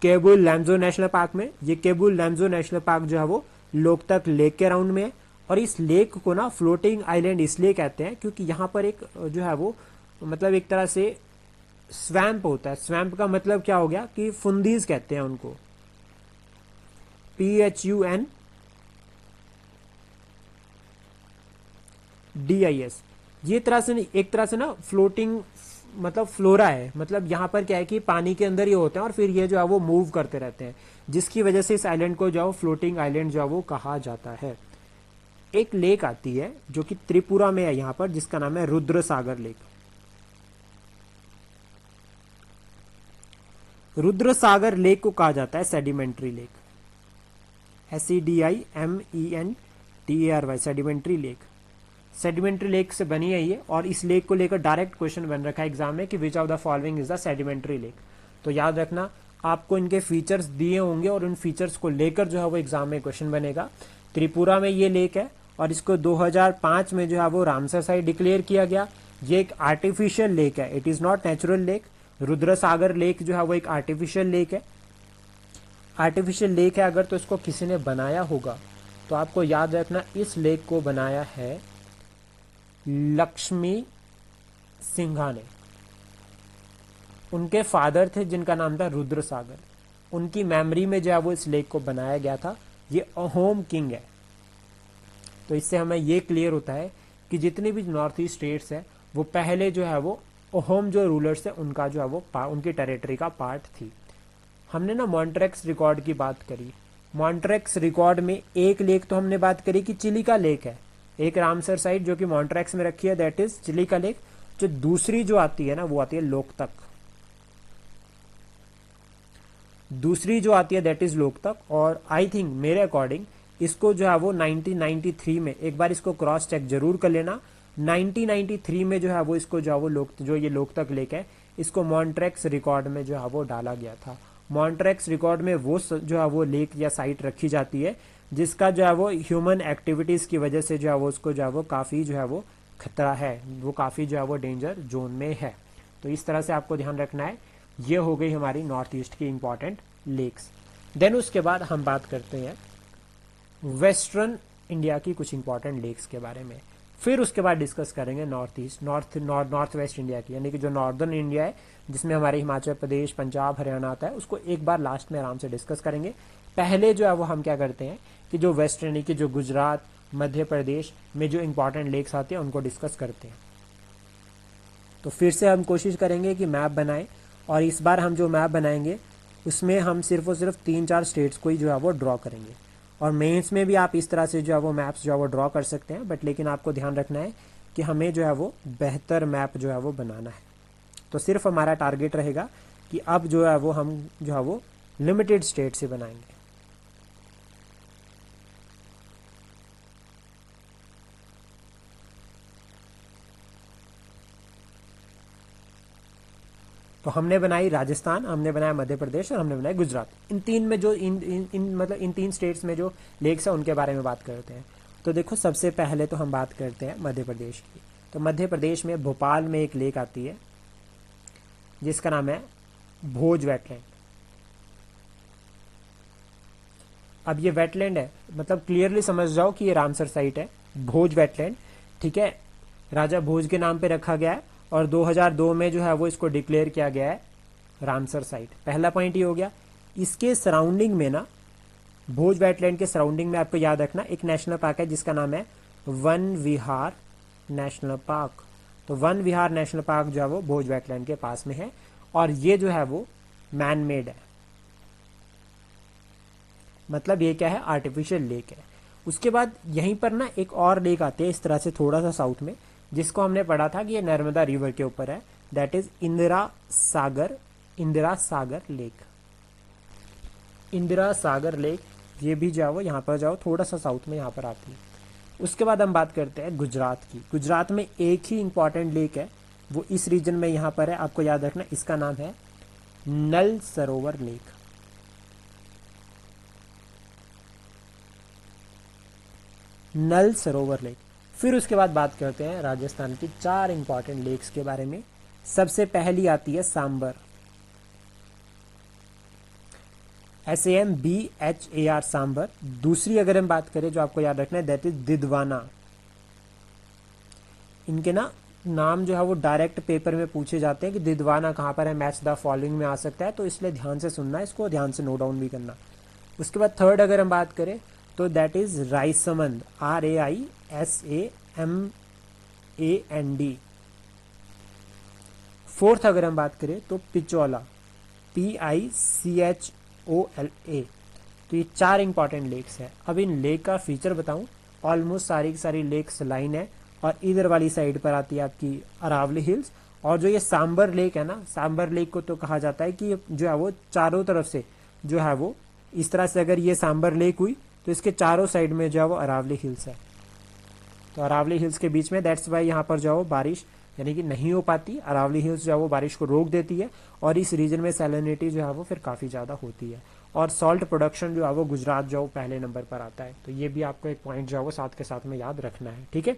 केबुल लैम्जो नेशनल पार्क में। ये केबुल लैम्जो नेशनल पार्क जो है वो लोकतक लेक के राउंड में है। और इस लेक को ना फ्लोटिंग आइलैंड इसलिए कहते हैं क्योंकि यहाँ पर एक जो है वो मतलब एक तरह से स्वैम्प होता है। स्वैम्प का मतलब क्या हो गया कि फुंदीज कहते हैं उनको, PHUNDIS। ये तरह से एक तरह से ना फ्लोटिंग मतलब फ्लोरा है, मतलब यहाँ पर क्या है कि पानी के अंदर ही होते हैं और फिर ये जो है वो मूव करते रहते हैं, जिसकी वजह से इस आइलैंड को जो है फ्लोटिंग आइलैंड जो है वो कहा जाता है। एक लेक आती है जो कि त्रिपुरा में है यहाँ पर, जिसका नाम है रुद्र सागर लेक। रुद्र सागर लेक को कहा जाता है sedimentary lake, SEDIMENTARY, sedimentary lake. Sedimentary lake से बनी है ये, और इस लेक को लेकर डायरेक्ट क्वेश्चन बन रखा है एग्जाम में कि which of the following is the sedimentary lake. तो याद रखना, आपको इनके फीचर्स दिए होंगे और उन फीचर्स को लेकर जो है वो एग्जाम में क्वेश्चन बनेगा। त्रिपुरा में ये लेक है और इसको 2005 में जो है वो रामसर साइट डिक्लेयर किया गया। ये एक आर्टिफिशियल लेक है, it is not natural lake. Rudra Sagar lake जो है वो एक आर्टिफिशियल लेक है। आर्टिफिशियल लेक है अगर, तो इसको किसी ने बनाया होगा, तो आपको याद रखना इस लेक को बनाया है लक्ष्मी सिंघा ने। उनके फादर थे जिनका नाम था रुद्र सागर, उनकी मेमोरी में जो है वो इस लेक को बनाया गया था। ये अहोम किंग है। तो इससे हमें ये क्लियर होता है कि जितनी भी नॉर्थ ईस्ट स्टेट्स है वो पहले जो है वो अहोम जो रूलर्स है उनका जो है वो उनकी टेरिटरी का पार्ट थी। हमने ना मॉन्ट्रेक्स रिकॉर्ड की बात करी। मॉन्ट्रेक्स रिकॉर्ड में एक लेक तो हमने बात करी कि चिलिका लेक है, एक रामसर साइट जो कि मॉन्ट्रेक्स में रखी है, दैट इज चिलिका लेक। जो दूसरी जो आती है ना वो आती है लोकतक। दूसरी जो आती है दैट इज लोकतक, और आई थिंक मेरे अकॉर्डिंग इसको जो है वो 1993 में, एक बार इसको क्रॉस चेक जरूर कर लेना, 1993 में जो है वो इसको जो है वो जो ये लोकतक लेक है इसको मॉन्ट्रेक्स रिकॉर्ड में जो है वो डाला गया था। मॉन्ट्रेक्स रिकॉर्ड में वो जो है वो लेक या साइट रखी जाती है जिसका जो है वो ह्यूमन एक्टिविटीज की वजह से जो है वो उसको जो है वो काफी जो है वो खतरा है, वो काफी जो है वो डेंजर जोन में है। तो इस तरह से आपको ध्यान रखना है। ये हो गई हमारी नॉर्थ ईस्ट की इंपॉर्टेंट लेक्स। देन उसके बाद हम बात करते हैं वेस्टर्न इंडिया की कुछ इंपॉर्टेंट लेक्स के बारे में। फिर उसके बाद डिस्कस करेंगे north east north west India की, यानी कि जो नॉर्दर्न इंडिया है जिसमें हमारे हिमाचल प्रदेश, पंजाब, हरियाणा आता है, उसको एक बार लास्ट में आराम से डिस्कस करेंगे। पहले जो है वो हम क्या करते हैं कि जो वेस्टर्न यानी कि जो गुजरात, मध्य प्रदेश में जो इंपॉर्टेंट लेक्स आते हैं उनको डिस्कस करते हैं। तो फिर से हम कोशिश करेंगे कि मैप बनाएं, और इस बार हम जो मैप बनाएंगे उसमें हम सिर्फ और सिर्फ 3-4 स्टेट्स को ही जो है वो ड्रॉ करेंगे। और मेंस में भी आप इस तरह से जो है वो मैप्स जो है वो ड्रॉ कर सकते हैं, बट लेकिन आपको ध्यान रखना है कि हमें जो है वो बेहतर मैप जो है वो बनाना है। तो सिर्फ हमारा टारगेट रहेगा कि अब जो है वो हम जो है वो लिमिटेड स्टेट से बनाएंगे। तो हमने बनाई राजस्थान, हमने बनाया मध्य प्रदेश और हमने बनाया गुजरात। इन तीन में जो मतलब इन 3 स्टेट्स में जो लेक्स है उनके बारे में बात करते हैं। तो देखो सबसे पहले तो हम बात करते हैं मध्य प्रदेश की। तो मध्य प्रदेश में भोपाल में एक लेक आती है जिसका नाम है भोज वेटलैंड। अब ये वेटलैंड है, मतलब क्लियरली समझ जाओ कि ये रामसर साइट है, भोज वेटलैंड, ठीक है। राजा भोज के नाम पे रखा गया है और 2002 में जो है वो इसको डिक्लेयर किया गया है रामसर साइट। पहला पॉइंट ये हो गया। इसके सराउंडिंग में ना, भोज वेटलैंड के सराउंडिंग में आपको याद रखना एक नेशनल पार्क है जिसका नाम है वन विहार नेशनल पार्क। तो वन विहार नेशनल पार्क जो है वो भोज वेटलैंड के पास में है, और ये जो है वो मैन मेड है, मतलब ये क्या है, आर्टिफिशियल लेक है। उसके बाद यहीं पर ना एक और लेक आती है इस तरह से थोड़ा सा साउथ में, जिसको हमने पढ़ा था कि ये नर्मदा रिवर के ऊपर है, that is Indira Sagar lake. Indira Sagar lake ये भी जाओ, यहाँ पर जाओ, थोड़ा सा साउथ में यहाँ पर आती है। उसके बाद हम बात करते हैं गुजरात की। गुजरात में एक ही इंपॉर्टेंट लेक है, वो इस रीजन में यहाँ पर है, आपको याद रखना, इसका नाम है नल सरोवर लेक। नल सरोवर लेक। फिर उसके बाद बात करते हैं राजस्थान की 4 इंपॉर्टेंट लेक्स के बारे में। सबसे पहली आती है सांबर, SAMBHAR सांबर। दूसरी अगर हम बात करें जो आपको याद रखना है दैट इज दिदवाना। इनके ना नाम जो है वो डायरेक्ट पेपर में पूछे जाते हैं कि दिदवाना कहाँ पर है, मैच द फॉलोइंग में आ सकता है, तो इसलिए ध्यान से सुनना है, इसको ध्यान से नोट डाउन भी करना। उसके बाद थर्ड अगर हम बात करें तो दैट इज रायसमंद, RAISAMAND। फोर्थ अगर हम बात करें तो पिचोला, PICHOLA। तो ये 4 इंपॉर्टेंट लेक्स है। अब इन लेक का फीचर बताऊं, ऑलमोस्ट सारी की सारी लेक्स लाइन है, और इधर वाली साइड पर आती है आपकी अरावली हिल्स, और जो ये सांबर लेक है ना, सांबर लेक को तो कहा जाता है कि ये जो है वो चारों तरफ से जो है वो इस तरह से, अगर ये सांबर लेक हुई तो इसके चारों साइड में जो है वो अरावली हिल्स है। तो अरावली हिल्स के बीच में, दैट्स वाई यहाँ पर जो है वो बारिश यानी कि नहीं हो पाती। अरावली हिल्स जो है वो बारिश को रोक देती है और इस रीजन में सैलिनिटी जो है वो फिर काफ़ी ज़्यादा होती है। और सॉल्ट प्रोडक्शन जो है वो गुजरात जो है वो पहले नंबर पर आता है। तो ये भी आपको एक पॉइंट जो है वो साथ के साथ में याद रखना है, ठीक है।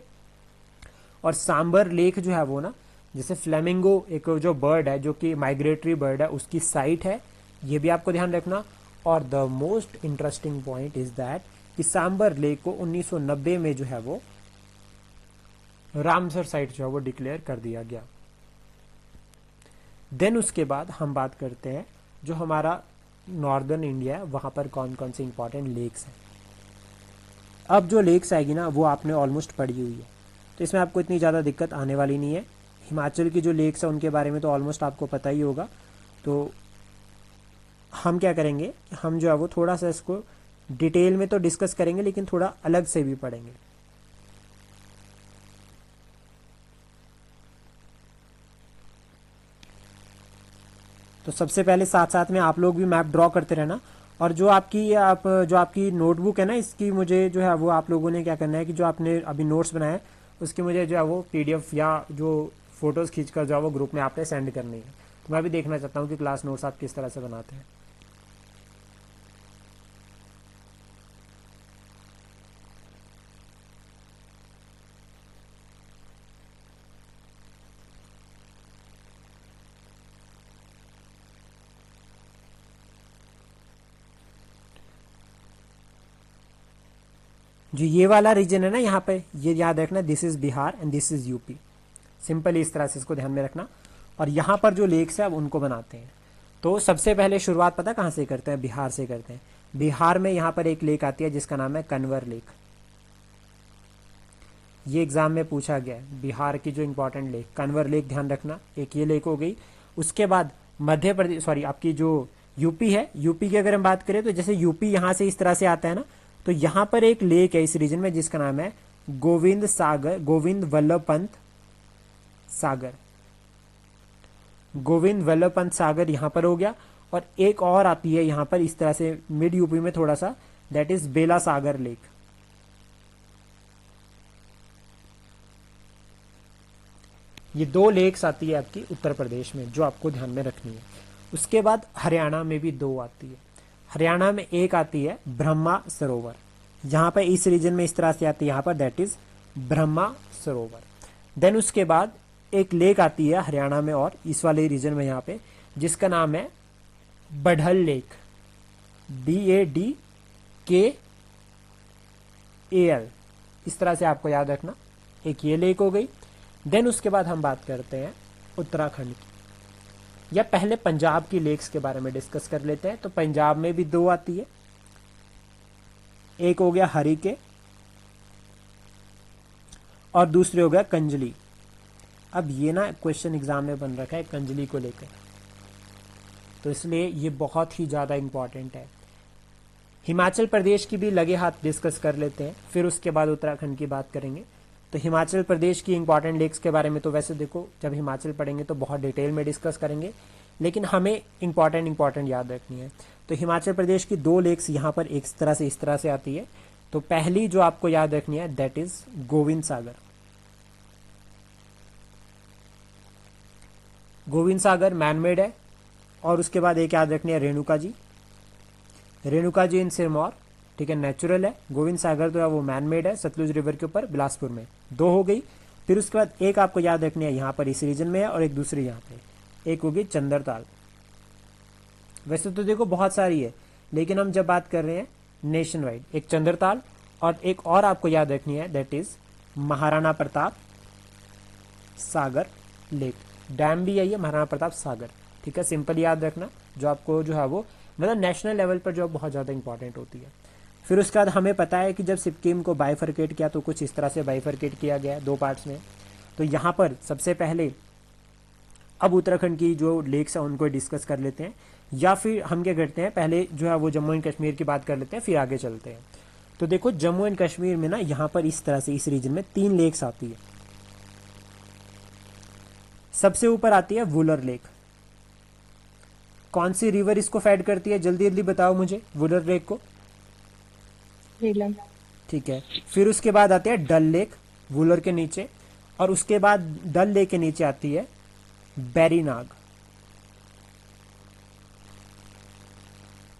और सांबर लेक जो है वो ना, जैसे फ्लेमिंगो एक जो बर्ड है जो कि माइग्रेटरी बर्ड है, उसकी साइट है, ये भी आपको ध्यान रखना। और the most interesting point is that कि सांबर लेक को 1990 में जो है वो रामसर साइट जो है वो डिक्लेयर कर दिया गया। देन उसके बाद हम बात करते हैं जो हमारा नॉर्दर्न इंडिया है वहां पर कौन कौन से इंपॉर्टेंट लेक्स हैं। अब जो लेक्स आएगी ना वो आपने ऑलमोस्ट पढ़ी हुई है, तो इसमें आपको इतनी ज़्यादा दिक्कत आने वाली नहीं है। हिमाचल की जो लेक्स है उनके बारे में तो ऑलमोस्ट आपको पता ही होगा। तो हम क्या करेंगे, हम जो है वो थोड़ा सा इसको डिटेल में तो डिस्कस करेंगे लेकिन थोड़ा अलग से भी पढ़ेंगे। तो सबसे पहले साथ साथ में आप लोग भी मैप ड्रॉ करते रहना। और जो आपकी नोटबुक है ना, इसकी मुझे जो है वो आप लोगों ने क्या करना है कि जो आपने अभी नोट्स बनाए हैं उसकी मुझे जो है वो PDF या जो फोटोज़ खींचकर जो है वो ग्रुप में आपने सेंड करनी है। तो मैं भी देखना चाहता हूँ कि क्लास नोट्स आप किस तरह से बनाते हैं। जो ये वाला रीजन है ना यहाँ पे, ये याद रखना, this is Bihar and this is UP. Simple इस तरह से इसको ध्यान में रखना। और यहाँ पर जो लेक्स है अब उनको बनाते हैं। तो सबसे पहले शुरुआत पता कहाँ से करते हैं, बिहार से करते हैं। बिहार में यहाँ पर एक लेक आती है जिसका नाम है कन्वर लेक। ये एग्जाम में पूछा गया है, बिहार की जो इंपॉर्टेंट लेक कन्वर लेक, ध्यान रखना। एक ये लेक हो गई। उसके बाद मध्य प्रदेश, सॉरी आपकी जो यूपी है, यूपी की अगर हम बात करें तो जैसे यूपी यहाँ से इस तरह से आता है ना, तो यहाँ पर एक लेक है इस रीजन में जिसका नाम है गोविंद सागर, गोविंद वल्लभ पंत सागर। गोविंद वल्लभ पंत सागर यहाँ पर हो गया। और एक और आती है यहाँ पर इस तरह से मिड यूपी में थोड़ा सा, that is Bela Sagar lake. ये दो लेक्स आती है आपकी उत्तर प्रदेश में जो आपको ध्यान में रखनी है। उसके बाद हरियाणा में भी दो आती है। हरियाणा में एक आती है ब्रह्मा सरोवर, यहाँ पर इस रीजन में इस तरह से आती है यहाँ पर, that is Brahma Sarovar. Then उसके बाद एक लेक आती है हरियाणा में और इस वाले रीजन में यहाँ पे, जिसका नाम है बढ़ल लेक, BADKAL। इस तरह से आपको याद रखना। एक ये लेक हो गई। देन उसके बाद हम बात करते हैं उत्तराखंड की, या पहले पंजाब की लेक्स के बारे में डिस्कस कर लेते हैं। तो पंजाब में भी दो आती है, एक हो गया हरिके और दूसरे हो गया कंजली। अब ये ना क्वेश्चन एग्जाम में बन रखा है कंजली को लेकर, तो इसलिए ये बहुत ही ज़्यादा इंपॉर्टेंट है। हिमाचल प्रदेश की भी लगे हाथ डिस्कस कर लेते हैं, फिर उसके बाद उत्तराखंड की बात करेंगे। तो हिमाचल प्रदेश की इंपॉर्टेंट लेक्स के बारे में तो वैसे देखो जब हिमाचल पढ़ेंगे तो बहुत डिटेल में डिस्कस करेंगे, लेकिन हमें इंपॉर्टेंट याद रखनी है। तो हिमाचल प्रदेश की दो लेक्स यहाँ पर एक तरह से इस तरह से आती है। तो पहली जो आपको याद रखनी है that is Govind Sagar. Govind Sagar manmade है। और उसके बाद एक याद रखनी है रेणुका जी, रेणुका जी इन सिरमौर, ठीक है, नेचुरल है। गोविंद सागर तो है वो मैनमेड है, सतलुज रिवर के ऊपर बिलासपुर में। दो हो गई। फिर उसके बाद एक आपको याद रखनी है यहाँ पर इस रीजन में है और एक दूसरी यहाँ पे, एक होगी चंद्रताल। वैसे तो देखो बहुत सारी है, लेकिन हम जब बात कर रहे हैं नेशन वाइड, एक चंद्रताल और एक और आपको याद रखनी है that is Maharana Pratap Sagar lake. Dam भी है ये महाराणा प्रताप सागर, ठीक है। सिंपल याद रखना, जो आपको जो है वो मतलब नेशनल लेवल पर जो बहुत ज़्यादा इंपॉर्टेंट होती है। फिर उसके बाद हमें पता है कि जब सिक्किम को बाइफरकेट किया तो कुछ इस तरह से बाइफरकेट किया गया दो पार्ट्स में। तो यहाँ पर सबसे पहले अब उत्तराखंड की जो लेक्स हैं उनको डिस्कस कर लेते हैं, या फिर हम क्या करते हैं पहले जो है वो जम्मू एंड कश्मीर की बात कर लेते हैं फिर आगे चलते हैं। तो देखो जम्मू एंड कश्मीर में ना यहाँ पर इस तरह से इस रीजन में तीन लेक्स आती है। सबसे ऊपर आती है वुलर लेक। कौन सी रिवर इसको फेड करती है, जल्दी जल्दी बताओ मुझे, वुलर लेक को। झेलम। ठीक है, फिर उसके बाद आती है डल लेक वुलर के नीचे, और उसके बाद डल लेक के नीचे आती है बैरीनाग।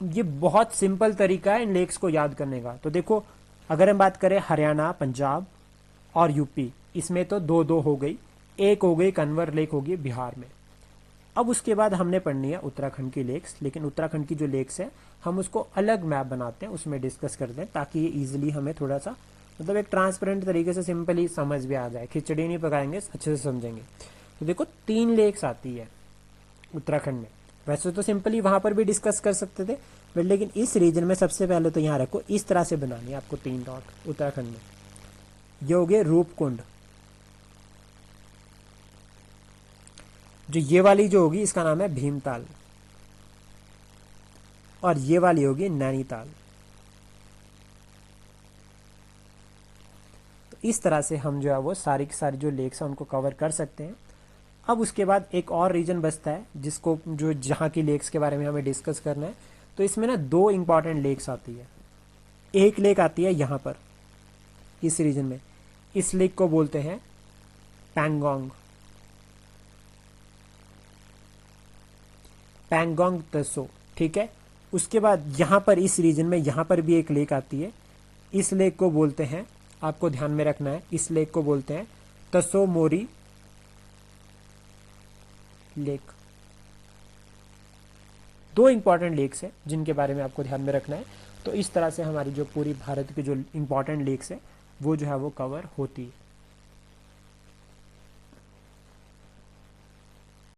ये बहुत सिंपल तरीका है इन लेक्स को याद करने का। तो देखो, अगर हम बात करें हरियाणा, पंजाब और यूपी, इसमें तो दो दो हो गई, एक हो गई कन्वर लेक होगी बिहार में। अब उसके बाद हमने पढ़नी है उत्तराखंड की लेक्स, लेकिन उत्तराखंड की जो लेक्स है हम उसको अलग मैप बनाते हैं, उसमें डिस्कस करते हैं, ताकि ये इजीली हमें थोड़ा सा मतलब एक ट्रांसपेरेंट तरीके से सिंपली समझ भी आ जाए, खिचड़ी नहीं पकाएंगे, अच्छे से समझेंगे। तो देखो 3 लेक्स आती है उत्तराखंड में। वैसे तो सिंपली वहां पर भी डिस्कस कर सकते थे, बट लेकिन इस रीजन में सबसे पहले तो यहाँ रखो, इस तरह से बनानी है आपको 3 डॉट उत्तराखंड में। ये हो गए रूपकुंड, जो ये वाली जो होगी इसका नाम है भीमताल, और ये वाली होगी नैनीताल। तो इस तरह से हम जो है वो सारी की सारी जो लेक्स हैं उनको कवर कर सकते हैं। अब उसके बाद एक और रीजन बचता है जिसको जो जहाँ की लेक्स के बारे में हमें डिस्कस करना है। तो इसमें ना 2 इंपॉर्टेंट लेक्स आती है। एक लेक आती है यहाँ पर इस रीजन में, इस लेक को बोलते हैं पैंगोंग, पैंगोंग तसो। ठीक है, उसके बाद यहाँ पर इस रीजन में यहाँ पर भी एक लेक आती है, इस लेक को बोलते हैं, आपको ध्यान में रखना है, इस लेक को बोलते हैं तसो मोरी लेक। 2 इंपॉर्टेंट लेक्स हैं जिनके बारे में आपको ध्यान में रखना है। तो इस तरह से हमारी जो पूरी भारत की जो इंपॉर्टेंट लेक्स है वो जो है वो कवर होती है।